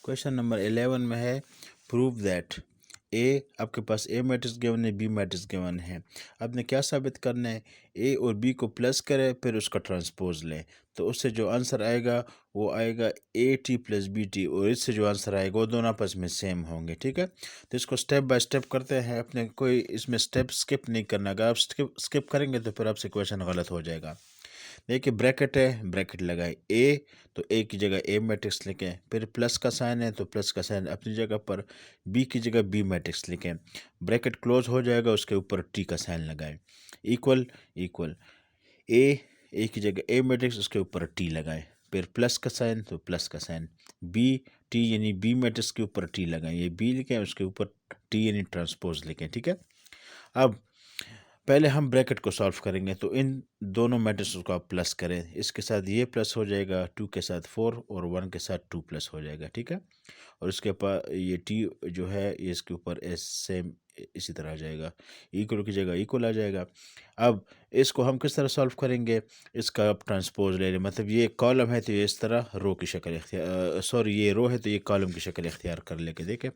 Question number 11 में है prove that ए, आपके पास ए मैट्रिक्स गिवन है, बी मैट्रिक्स गिवन है। आपने क्या साबित करना है, ए और बी को प्लस करें फिर उसका ट्रांसपोज लें, तो उससे जो आंसर आएगा वो आएगा A T plus B T, और इससे जो आंसर आएगा वो दोनों आपस में सेम होंगे। ठीक है, तो इसको स्टेप बाय स्टेप करते हैं। अपने कोई इसमें स्टेप स्किप नहीं करना, अगर आप स्किप करेंगे तो फिर आपसे क्वेश्चन गलत हो जाएगा। देखिए ब्रैकेट है, ब्रैकेट लगाए ए, तो ए की जगह ए मैट्रिक्स लिखें, फिर प्लस का साइन है तो प्लस का साइन अपनी जगह पर, बी की जगह बी मैट्रिक्स लिखें, ब्रैकेट क्लोज हो जाएगा, उसके ऊपर टी का साइन लगाएं, इक्वल इक्वल ए की जगह ए मैट्रिक्स, उसके ऊपर टी लगाएं, फिर प्लस का साइन तो प्लस का साइन, बी टी यानी बी मैट्रिक्स के ऊपर टी लगाएं, ये बी लिखें, उसके ऊपर टी यानी ट्रांसपोज लिखें। ठीक है, अब पहले हम ब्रैकेट को सॉल्व करेंगे, तो इन दोनों मैट्रिक्स को आप प्लस करें, इसके साथ ये प्लस हो जाएगा, 2 के साथ 4 और 1 के साथ 2 प्लस हो जाएगा। ठीक है, और इसके पास ये टी जो है ये इसके ऊपर सेम इसी तरह आ जाएगा, इक्वल की जगह इक्वल आ जाएगा। अब इसको हम किस तरह सॉल्व करेंगे, इसका आप ट्रांसपोज ले लें, मतलब ये कॉलम है तो ये इस तरह रो की शक्ल इख्तियार, सॉरी ये रो है तो ये कॉलम की शक्ल इख्तियार कर लेके देखें,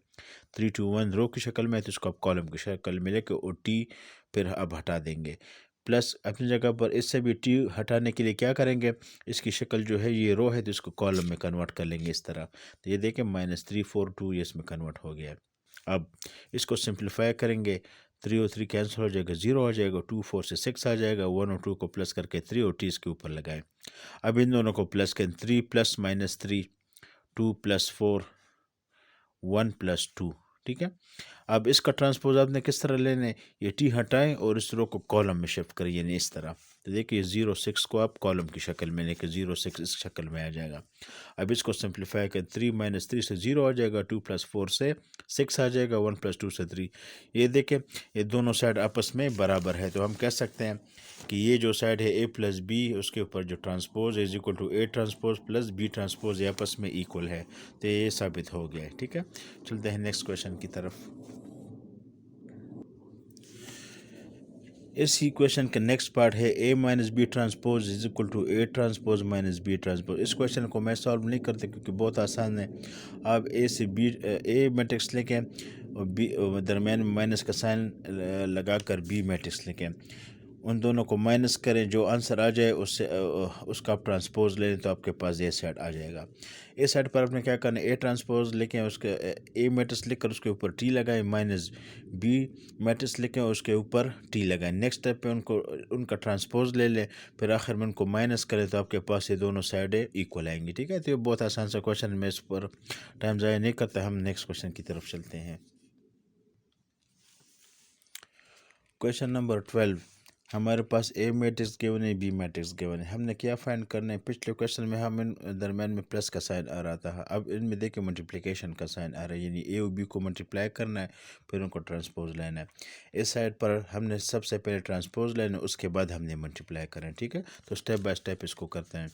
3 2 1 रो की शक्ल में है तो इसको आप कॉलम की शक्ल में लेके और टी फिर अब हटा देंगे, प्लस अपनी जगह पर इससे भी टी हटाने के लिए क्या करेंगे, इसकी शक्ल जो है ये रो है तो इसको कॉलम में कन्वर्ट कर लेंगे इस तरह, तो ये देखें -3 4 2 ये इसमें कन्वर्ट हो गया है। अब इसको सिंप्लीफाई करेंगे, 3 और 3 कैंसिल हो जाएगा, 0 हो जाएगा, 2 4 से 6 आ जाएगा, 1 और 2 को प्लस करके 3 और टी इसके ऊपर लगाएं। अब इन दोनों को प्लस करें, 3 प्लस -3, 2 प्लस 4, 1 प्लस 2। ठीक है, अब इसका ट्रांसपोज आपने किस तरह लेना है, ये टी हटाएं और इस रो को कॉलम में शिफ्ट करें, यानी इस तरह, तो देखिए 0 6 को आप कॉलम की शक्ल में लेके 0 6 इस शक्ल में आ जाएगा। अब इसको सिंप्लीफाई करें, 3 -3 से 0 आ जाएगा, 2 प्लस 4 से 6 आ जाएगा, 1 प्लस 2 से 3। ये देखें ये दोनों साइड आपस में बराबर है, तो हम कह सकते हैं कि ये जो साइड है ए प्लस बी, उसके ऊपर जो transpose is equal to A transpose plus B transpose, ये आपस में इक्वल है, तो ये साबित हो गया है। ठीक है, चलते हैं नेक्स्ट क्वेश्चन की तरफ। इस इक्वेशन का नेक्स्ट पार्ट है A minus B transpose is equal to A transpose minus B transpose. इस क्वेश्चन को मैं सॉल्व नहीं करते क्योंकि बहुत आसान है। आप ए से बी ए मैट्रिक्स लेके और बी दरमियान में माइनस का साइन लगाकर बी मैट्रिक्स लेके उन दोनों को माइनस करें, जो आंसर आ जाए उससे उसका आप ट्रांसपोज ले लें तो आपके पास ये सेट आ जाएगा। इस साइड पर आपने क्या करना है, ए ट्रांसपोज लेके उसके ए मैट्रिक्स लिखकर उसके ऊपर टी लगाएं, माइनस बी मैट्रिक्स लिखें उसके ऊपर टी लगाएं। नेक्स्ट स्टेप पे उनको उनका ट्रांसपोज ले लें, फिर आखिर में उनको माइनस करें तो आपके पास ये दोनों साइडें इक्वल आएंगी। ठीक है, तो ये बहुत आसान सा क्वेश्चन, मैं इस पर टाइम ज़ाया नहीं करता, हम नेक्स्ट क्वेश्चन की तरफ चलते हैं। क्वेश्चन नंबर 12, हमारे पास ए मैट्रिक्स गिवन है, बी मैट्रिक्स गिवन है। हमने क्या फाइंड करना है, पिछले क्वेश्चन में हम इन दरम्यान में प्लस का साइन आ रहा था, अब इनमें देखिए मल्टीप्लिकेशन का साइन आ रहा है, यानी ए और बी को मल्टीप्लाई करना है फिर उनको ट्रांसपोज लेना है। इस साइड पर हमने सबसे पहले ट्रांसपोज लेना है, उसके बाद हमने मल्टीप्लाई करना है। ठीक है, तो स्टेप बाय स्टेप इसको करते हैं।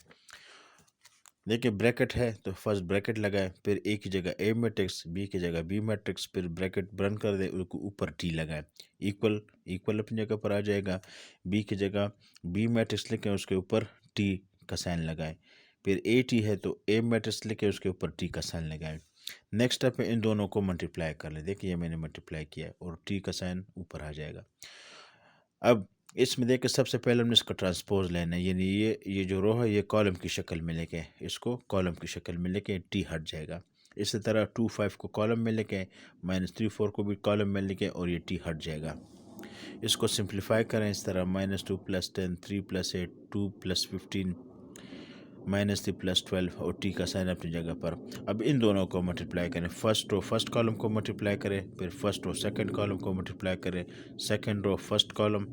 देखिए ब्रैकेट है तो फर्स्ट ब्रैकेट लगाए, फिर ए की जगह ए मैट्रिक्स, बी की जगह बी मैट्रिक्स, फिर ब्रैकेट बंद कर दे, उसको ऊपर टी लगाए, इक्वल इक्वल अपनी जगह पर आ जाएगा। बी की जगह बी मैट्रिक्स लिखें, उसके ऊपर टी का साइन लगाए, फिर ए टी है तो ए मैट्रिक्स लिखे उसके ऊपर टी का साइन लगाए। नेक्स्ट स्टेप में इन दोनों को मल्टीप्लाई कर ले, देखिए ये मैंने मल्टीप्लाई किया और टी का साइन ऊपर आ जाएगा। अब इसमें देखिए सबसे पहले हमने इसका ट्रांसपोज लेना है, यानी ये जो रो है ये कॉलम की शक्ल में लेके इसको कॉलम की शक्ल में लेके टी हट जाएगा। इसी तरह 2 5 को कॉलम में लेके -3 4 को भी कॉलम में लेके और ये टी हट जाएगा। इसको सिंप्लीफाई करें इस तरह, -2 + 10 3 + 8 2 + 15 -3 + 12 और टी का साइन अपनी जगह पर। अब इन दोनों को मल्टीप्लाई करें, फर्स्ट रो फर्स्ट कॉलम को मल्टीप्लाई करें, फिर फर्स्ट रो सेकंड कॉलम को मल्टीप्लाई करें, second row first column,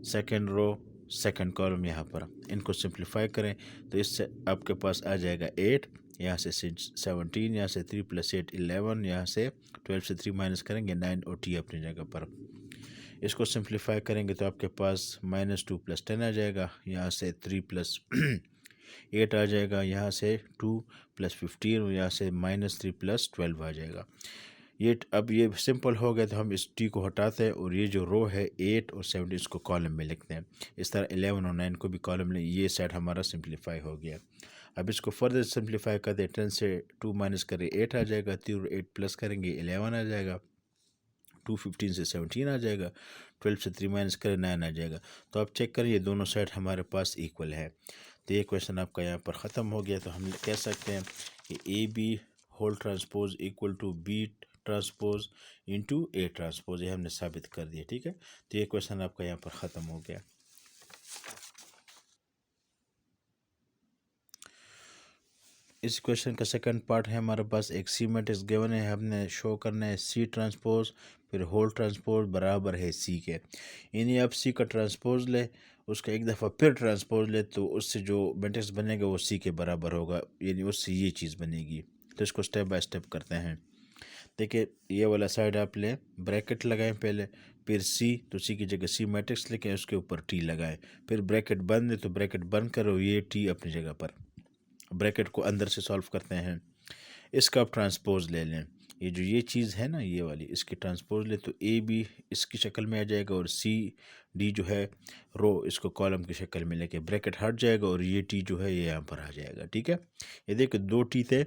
second row second column, यहाँ पर इनको सिंप्लीफाई करें तो इससे आपके पास आ जाएगा 8, यहाँ से 17, यहाँ से 3 + 8 11, यहाँ से 12 से 3 माइनस करेंगे 9 और टी अपनी जगह पर। इसको सिंप्लीफाई करेंगे तो आपके पास -2 + 10 आ जाएगा, यहाँ से 3 + 8 आ जाएगा, यहाँ से 2 + 15 और यहाँ से -3 + 12 आ जाएगा। ये अब ये सिंपल हो गया तो हम इस टी को हटाते हैं और ये जो रो है 8 और 17 इसको कॉलम में लिखते हैं। इस तरह 11 और 9 को भी कॉलम में, ये सेट हमारा सिंप्लीफाई हो गया। अब इसको फर्दर सिंप्लीफाई कर दे, 10 से 2 माइनस करें 8 आ जाएगा, 3 और 8 प्लस करेंगे 11 आ जाएगा, 2 15 से 17 आ जाएगा, 12 से 3 माइनस करें 9 आ जाएगा। तो आप चेक करें ये दोनों साइड हमारे पास इक्वल है। तो ये क्वेश्चन आपका यहाँ पर ख़त्म हो गया। तो हम कह सकते हैं कि A B whole transpose equal to B transpose into A transpose, ये हमने साबित कर दिया। ठीक है, तो ये क्वेश्चन आपका यहाँ पर ख़त्म हो गया। इस क्वेश्चन का सेकंड पार्ट है हमारे पास, एक सी मैट्रिक्स गिवन है, हमने शो करना है सी ट्रांसपोज फिर होल ट्रांसपोज बराबर है सी के। यानी आप सी का ट्रांसपोज ले, उसका एक दफ़ा फिर ट्रांसपोज ले, तो उससे जो मैट्रिक्स बनेगा वो सी के बराबर होगा, यानी उससे ये चीज़ बनेगी। तो इसको स्टेप बाय स्टेप करते हैं। देखिए ये वाला साइड आप लें, ब्रैकेट लगाएं पहले, फिर सी, तो सी की जगह सी मैट्रिक्स लेके उसके ऊपर टी लगाएं, फिर ब्रैकेट बंद है तो ब्रैकेट बंद करो, ये टी अपनी जगह पर। ब्रैकेट को अंदर से सॉल्व करते हैं। इसका आप ट्रांसपोज ले लें, ये जो ये चीज़ है ना ये वाली, इसकी ट्रांसपोज ले तो ए बी इसकी शक्ल में आ जाएगा, और सी डी जो है रो इसको कॉलम की शक्ल में लेके ब्रैकेट हट जाएगा, और ये टी जो है ये यहाँ पर आ जाएगा। ठीक है, ये देखिए दो टी थे,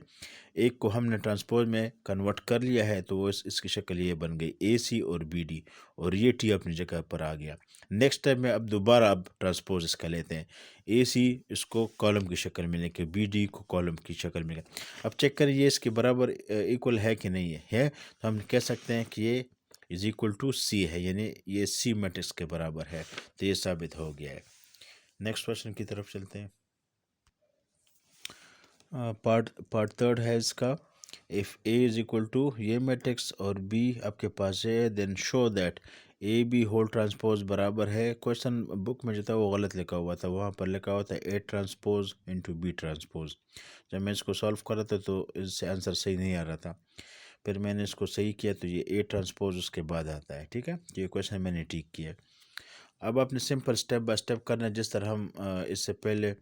एक को हमने ट्रांसपोज में कन्वर्ट कर लिया है, तो वो इसकी शक्ल ये बन गई ए सी और बी डी, और ये टी अपनी जगह पर आ गया। नेक्स्ट टाइम में अब दोबारा अब ट्रांसपोज इसका लेते हैं, ए सी इसको कॉलम की शक्ल में लेके बी डी को कॉलम की शक्ल में लेके, अब चेक करिए ये इसके बराबर इक्वल है कि नहीं है तो हम कह सकते हैं कि ये इज इक्वल टू सी है, यानी ये सी मैट्रिक्स के बराबर है। तो ये साबित हो गया है। नेक्स्ट क्वेश्चन की तरफ चलते हैं। पार्ट थर्ड है इसका, if A is equal to ये मैट्रिक्स और बी आपके पास है, then show that A B whole transpose बराबर है। क्वेश्चन बुक में जो था वो गलत लिखा हुआ था, वहाँ पर लिखा हुआ था A transpose into B transpose. जब मैं इसको सॉल्व कर रहा था तो इससे आंसर सही नहीं आ रहा था, फिर मैंने इसको सही किया तो ये ए ट्रांसपोज उसके बाद आता है। ठीक है, तो ये क्वेश्चन मैंने ठीक किया। अब आपने सिंपल स्टेप बाय स्टेप करना है, जिस तरह हम इससे पहले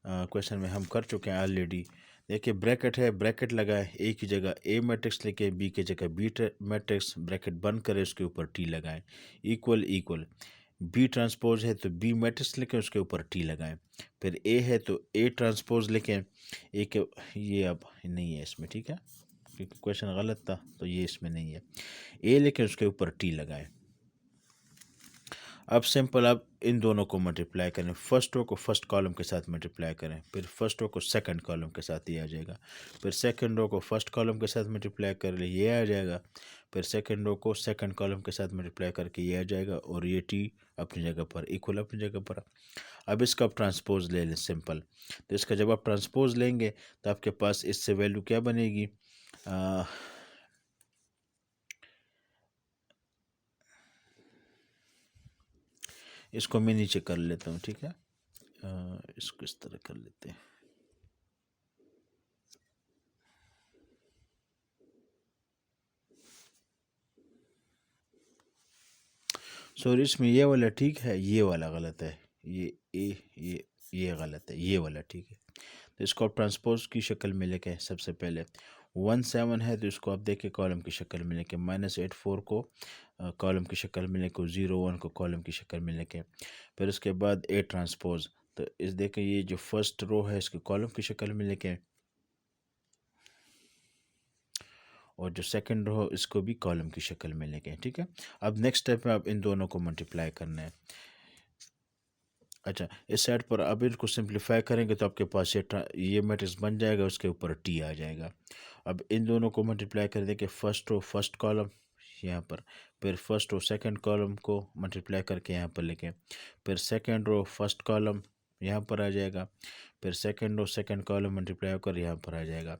क्वेश्चन में हम कर चुके हैं ऑलरेडी। देखिए ब्रैकेट है, ब्रैकेट लगाए, ए की जगह ए मैट्रिक्स लेके बी की जगह बी मैट्रिक्स, ब्रैकेट बंद करें उसके ऊपर टी लगाएं, इक्वल इक्वल। बी ट्रांसपोज है तो बी मैट्रिक्स लेके उसके ऊपर टी लगाएं, फिर ए है तो ए ट्रांसपोज लेके ए के, ये अब नहीं है इसमें। ठीक है, क्योंकि क्वेश्चन गलत था तो ये इसमें नहीं है, ए लेके उसके ऊपर टी लगाएं। अब सिंपल आप इन दोनों को मल्टीप्लाई करें, फर्स्ट रो को फर्स्ट कॉलम के साथ मल्टीप्लाई करें, फिर फर्स्ट रो को सेकंड कॉलम के साथ ये आ जाएगा, फिर सेकंड रो को फर्स्ट कॉलम के साथ मल्टीप्लाई कर ले ये आ जाएगा, फिर सेकंड रो को सेकंड कॉलम के साथ मल्टीप्लाई करके ये आ जाएगा, और ये टी अपनी जगह पर इक्वल अपनी जगह पर। अब इसका आप ट्रांसपोज ले लें सिंपल, तो इसका जब आप ट्रांसपोज लेंगे तो आपके पास इससे वैल्यू क्या बनेगी, इसको मैं नीचे कर लेता हूँ। ठीक है, इसको इस तरह कर लेते हैं। सॉरी, इसमें ये वाला ठीक है, ये वाला गलत है, ये ये गलत है, ये वाला ठीक है। तो इसको आप ट्रांसपोज की शक्ल में लेके, सबसे पहले 17 है तो इसको आप देखिए कॉलम की शक्ल में लेके, -84 को कॉलम की शक्ल में लेके, 01 को कॉलम की शक्ल में लेके, फिर उसके बाद ए ट्रांसपोज, तो इस देखें ये जो फर्स्ट रो है इसको कॉलम की शक्ल में लेके, और जो सेकंड रो इसको भी कॉलम की शक्ल में लेके। ठीक है, अब नेक्स्ट स्टेप में आप इन दोनों को मल्टीप्लाई करना है। अच्छा, इस साइड पर अब इनको सिंप्लीफाई करेंगे तो आपके पास ये मैट्रिक्स बन जाएगा, उसके ऊपर टी आ जाएगा। अब इन दोनों को मल्टीप्लाई कर देंगे, फर्स्ट रो फर्स्ट कॉलम यहाँ पर, फिर फर्स्ट रो सेकंड कॉलम को मल्टीप्लाई करके यहाँ पर लेके, फिर सेकंड रो फर्स्ट कॉलम यहाँ पर आ जाएगा, फिर second row second column multiply होकर यहाँ पर आ जाएगा।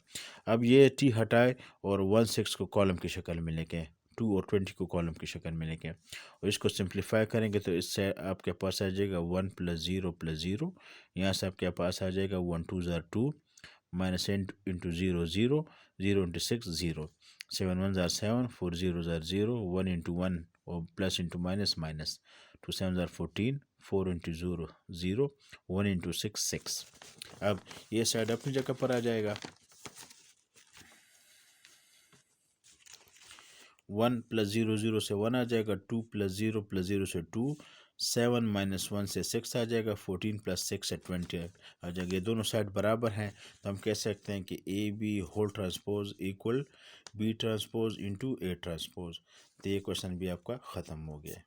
अब ये टी हटाए और 16 को कॉलम की शक्ल में लेके, 2 और 20 को कॉलम की शक्ल में लेके, और इसको सिंप्लीफाई करेंगे तो इससे आपके पास आ जाएगा 1 + 0, यहाँ से आपके पास आ जाएगा 1 2 ज़ार 2, -8 × 0 0, 0 × 6 0, 7 1 ज़ार 7, 4 0 ज़ार 0, 1 × 1 और प्लस इंटू माइनस माइनस, 2 7 ज़ार 14, 4 × 0 0, 1 × 6 6। अब ये साइड अपनी जगह पर आ जाएगा, 1 + 0 0 से 1 आ जाएगा, 2 + 0 + 0 से 2, 7 - 1 से 6 आ जाएगा, 14 + 6 से 20 आ जाएगा। ये दोनों साइड बराबर हैं तो हम कह सकते हैं कि A B whole transpose equal B transpose into A transpose. तो ये क्वेश्चन भी आपका ख़त्म हो गया।